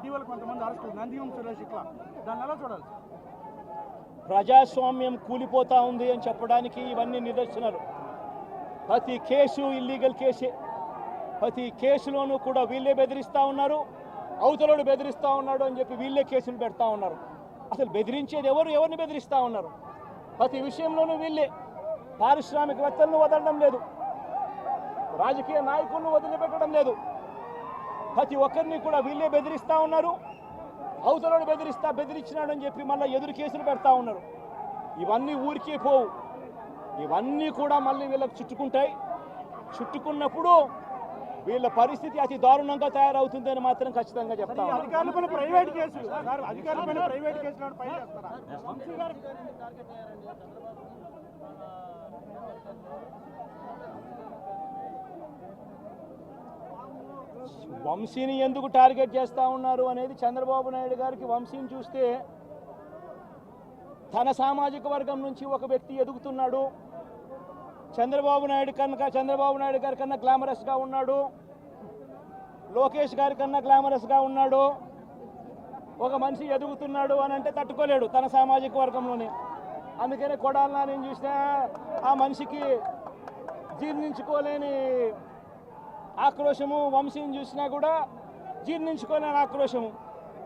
ఇటీవల కొంతమంది అరెస్టులు నందిగం సురేష్ ఇట్లా దాన్ని ఎలా చూడాలి? ప్రజాస్వామ్యం కూలిపోతా ఉంది అని చెప్పడానికి ఇవన్నీ నిదర్శనాలు. ప్రతి కేసు ఇల్లీగల్ కేసే. ప్రతి కేసులోనూ కూడా వీళ్ళే బెదిరిస్తూ ఉన్నారు, అవతలోడు బెదిరిస్తూ ఉన్నాడు అని చెప్పి వీళ్ళే కేసులు పెడతా ఉన్నారు. అసలు బెదిరించేది ఎవరిని బెదిరిస్తూ ఉన్నారు? ప్రతి విషయంలోనూ వీళ్ళే. పారిశ్రామికవేత్తలను వదలడం లేదు, రాజకీయ నాయకులను వదిలిపెట్టడం లేదు. ప్రతి ఒక్కరిని కూడా వీళ్ళే బెదిరిస్తూ ఉన్నారు, అవతలోడు బెదిరించినాడు అని చెప్పి మళ్ళీ ఎదురు కేసులు పెడతా ఉన్నారు. ఇవన్నీ ఊరికే పోవు, ఇవన్నీ కూడా మళ్ళీ వీళ్ళకి చుట్టుకుంటాయి. చుట్టుకున్నప్పుడు వీళ్ళ పరిస్థితి అతి దారుణంగా తయారవుతుందని మాత్రం ఖచ్చితంగా చెప్తా ఉన్నాను. అధికారులపైన ప్రైవేట్ కేసులు అధికారులపైన ప్రైవేట్ కేసులు ఫైల్ చేస్తారా? వంశీని ఎందుకు టార్గెట్ చేస్తూ ఉన్నారు అనేది చంద్రబాబు నాయుడు గారికి వంశీని చూస్తే తన సామాజిక వర్గం నుంచి ఒక వ్యక్తి ఎదుగుతున్నాడు, చంద్రబాబు నాయుడు గారి కన్నా గ్లామరస్గా ఉన్నాడు, లోకేష్ గారి కన్నా గ్లామరస్గా ఉన్నాడు, ఒక మనిషి ఎదుగుతున్నాడు అని అంటే తట్టుకోలేడు తన సామాజిక వర్గంలోనే. అందుకనే కొడాలని నేను చూసినా ఆ మనిషికి జీర్ణించుకోలేని ఆక్రోశము, వంశీని చూసినా కూడా జీర్ణించుకోలేని ఆక్రోశము.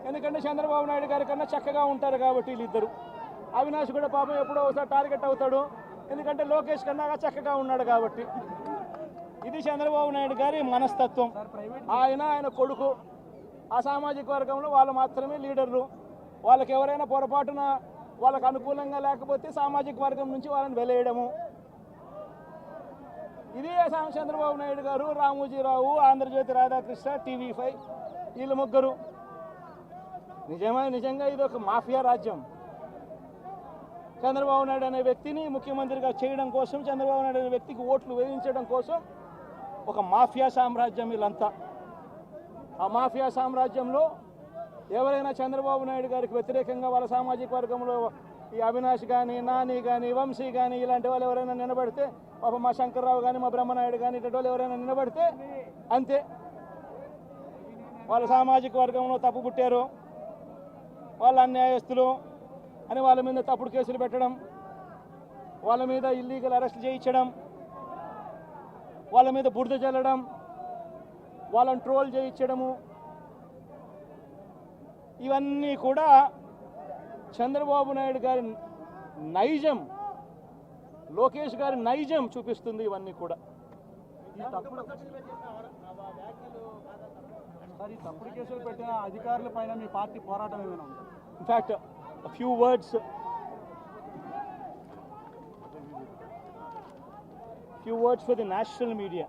ఎందుకంటే చంద్రబాబు నాయుడు గారి కన్నా చక్కగా ఉంటారు కాబట్టి వీళ్ళిద్దరు. అవినాష్ కూడా పాపం ఎప్పుడో ఒకసారి టార్గెట్ అవుతాడు, ఎందుకంటే లోకేష్ కన్నా చక్కగా ఉన్నాడు కాబట్టి. ఇది చంద్రబాబు నాయుడు గారి మనస్తత్వం. ఆయన కొడుకు ఆ సామాజిక వర్గంలో వాళ్ళు మాత్రమే లీడర్లు. వాళ్ళకి ఎవరైనా పొరపాటున వాళ్ళకు అనుకూలంగా లేకపోతే సామాజిక వర్గం నుంచి వాళ్ళని వెలేయడము. ఇదే చంద్రబాబు నాయుడు గారు, రామోజీరావు, ఆంధ్రజ్యోతి రాధాకృష్ణ, TV5 వీళ్ళు ముగ్గురు. నిజంగా ఇది ఒక మాఫియా రాజ్యం. చంద్రబాబు నాయుడు అనే వ్యక్తిని ముఖ్యమంత్రిగా చేయడం కోసం, చంద్రబాబు నాయుడు అనే వ్యక్తికి ఓట్లు వేయించడం కోసం ఒక మాఫియా సామ్రాజ్యం వీళ్ళంతా. ఆ మాఫియా సామ్రాజ్యంలో ఎవరైనా చంద్రబాబు నాయుడు గారికి వ్యతిరేకంగా వాళ్ళ సామాజిక వర్గంలో ఈ అవినాష్ కానీ, నాని కానీ, వంశీ కానీ ఇలాంటి వాళ్ళు ఎవరైనా నిలబడితే, పాపం మా శంకర్రావు కానీ, మా బ్రహ్మనాయుడు కానీ ఇటువంటి వాళ్ళు ఎవరైనా నిలబడితే అంతే, వాళ్ళ సామాజిక వర్గంలో తప్పు పుట్టారు, వాళ్ళ అన్యాయస్తులు అని వాళ్ళ మీద తప్పుడు కేసులు పెట్టడం, వాళ్ళ మీద ఇల్లీగల్ అరెస్ట్ చేయించడం, వాళ్ళ మీద బురద చల్లడం, వాళ్ళని ట్రోల్ చేయించడము, ఇవన్నీ కూడా చంద్రబాబు నాయుడు గారి నైజం, లోకేష్ గారి నైజం చూపిస్తుంది. ఇవన్నీ కూడా తప్పుడు కేసులు పెట్టిన అధికారుల పైన మీ పార్టీ పోరాటం ఏమైనా ఉంది? In fact few words for the national media.